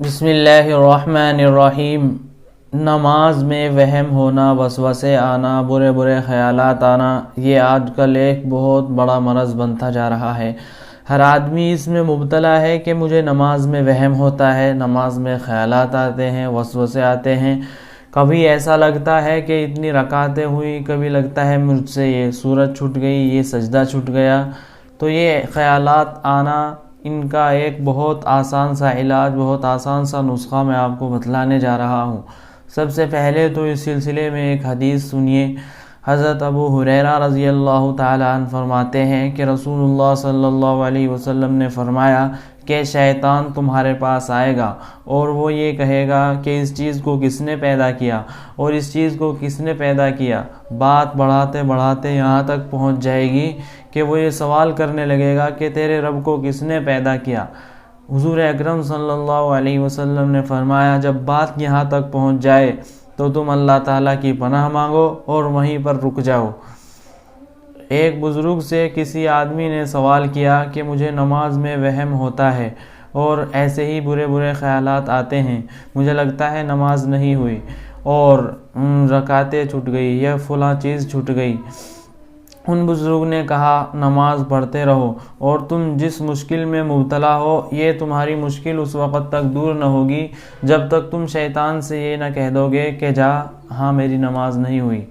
بسم اللہ الرحمن الرحیم۔ نماز میں وہم ہونا، وسوسے آنا، برے برے خیالات آنا، یہ آج کل ایک بہت بڑا مرض بنتا جا رہا ہے۔ ہر آدمی اس میں مبتلا ہے کہ مجھے نماز میں وہم ہوتا ہے، نماز میں خیالات آتے ہیں، وسوسے آتے ہیں۔ کبھی ایسا لگتا ہے کہ اتنی رکعتیں ہوئی، کبھی لگتا ہے مجھ سے یہ سورت چھوٹ گئی، یہ سجدہ چھوٹ گیا۔ تو یہ خیالات آنا، ان کا ایک بہت آسان سا علاج، بہت آسان سا نسخہ میں آپ کو بتلانے جا رہا ہوں۔ سب سے پہلے تو اس سلسلے میں ایک حدیث سنیے۔ حضرت ابو ہریرہ رضی اللہ تعالی عنہ فرماتے ہیں کہ رسول اللہ صلی اللہ علیہ وسلم نے فرمایا کہ شیطان تمہارے پاس آئے گا اور وہ یہ کہے گا کہ اس چیز کو کس نے پیدا کیا اور اس چیز کو کس نے پیدا کیا۔ بات بڑھاتے بڑھاتے یہاں تک پہنچ جائے گی کہ وہ یہ سوال کرنے لگے گا کہ تیرے رب کو کس نے پیدا کیا۔ حضور اکرم صلی اللہ علیہ وسلم نے فرمایا جب بات یہاں تک پہنچ جائے تو تم اللہ تعالیٰ کی پناہ مانگو اور وہیں پر رک جاؤ۔ ایک بزرگ سے کسی آدمی نے سوال کیا کہ مجھے نماز میں وہم ہوتا ہے اور ایسے ہی برے برے خیالات آتے ہیں، مجھے لگتا ہے نماز نہیں ہوئی اور رکعتیں چھوٹ گئی یا فلاں چیز چھوٹ گئی۔ ان بزرگ نے کہا نماز پڑھتے رہو اور تم جس مشکل میں مبتلا ہو یہ تمہاری مشکل اس وقت تک دور نہ ہوگی جب تک تم شیطان سے یہ نہ کہہ دو گے کہ جا ہاں میری نماز نہیں ہوئی۔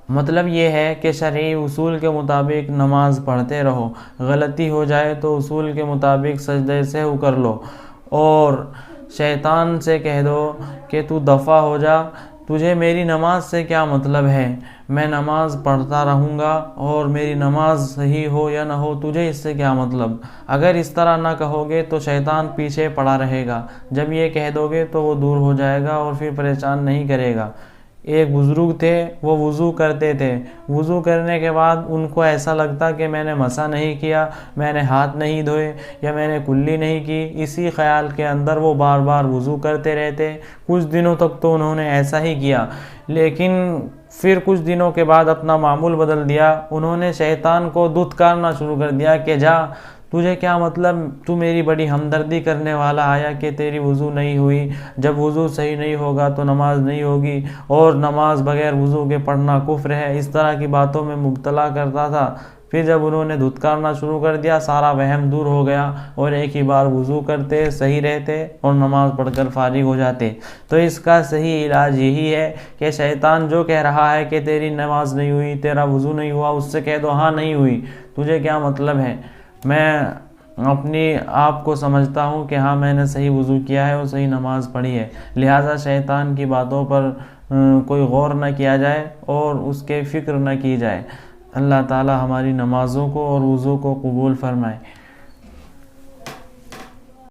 مطلب یہ ہے کہ شرعی اصول کے مطابق نماز پڑھتے رہو، غلطی ہو جائے تو اصول کے مطابق سجدہ سہو کر لو اور شیطان سے کہہ دو کہ تو دفع ہو جا، تجھے میری نماز سے کیا مطلب ہے، میں نماز پڑھتا رہوں گا اور میری نماز صحیح ہو یا نہ ہو تجھے اس سے کیا مطلب۔ اگر اس طرح نہ کہو گے تو شیطان پیچھے پڑا رہے گا، جب یہ کہہ دو گے تو وہ دور ہو جائے گا اور پھر پریشان نہیں کرے گا۔ ایک بزرگ تھے، وہ وضو کرتے تھے، وضو کرنے کے بعد ان کو ایسا لگتا کہ میں نے مسح نہیں کیا، میں نے ہاتھ نہیں دھوئے یا میں نے کلی نہیں کی۔ اسی خیال کے اندر وہ بار بار وضو کرتے رہتے۔ کچھ دنوں تک تو انہوں نے ایسا ہی کیا، لیکن پھر کچھ دنوں کے بعد اپنا معمول بدل دیا۔ انہوں نے شیطان کو دھتکارنا شروع کر دیا کہ جا تجھے کیا مطلب، تو میری بڑی ہمدردی کرنے والا آیا کہ تیری وضو نہیں ہوئی، جب وضو صحیح نہیں ہوگا تو نماز نہیں ہوگی اور نماز بغیر وضو کے پڑھنا کفر ہے، اس طرح کی باتوں میں مبتلا کرتا تھا۔ پھر جب انہوں نے دھتکارنا شروع کر دیا سارا وہم دور ہو گیا اور ایک ہی بار وضو کرتے، صحیح رہتے اور نماز پڑھ کر فارغ ہو جاتے۔ تو اس کا صحیح علاج یہی ہے کہ شیطان جو کہہ رہا ہے کہ تیری نماز نہیں ہوئی، تیرا وضو نہیں ہوا، اس سے کہہ دو ہاں نہیں ہوئی، تجھے کیا مطلب ہے، میں اپنی آپ کو سمجھتا ہوں کہ ہاں میں نے صحیح وضو کیا ہے اور صحیح نماز پڑھی ہے۔ لہٰذا شیطان کی باتوں پر کوئی غور نہ کیا جائے اور اس کے فکر نہ کی جائے۔ اللہ تعالی ہماری نمازوں کو اور وضو کو قبول فرمائے۔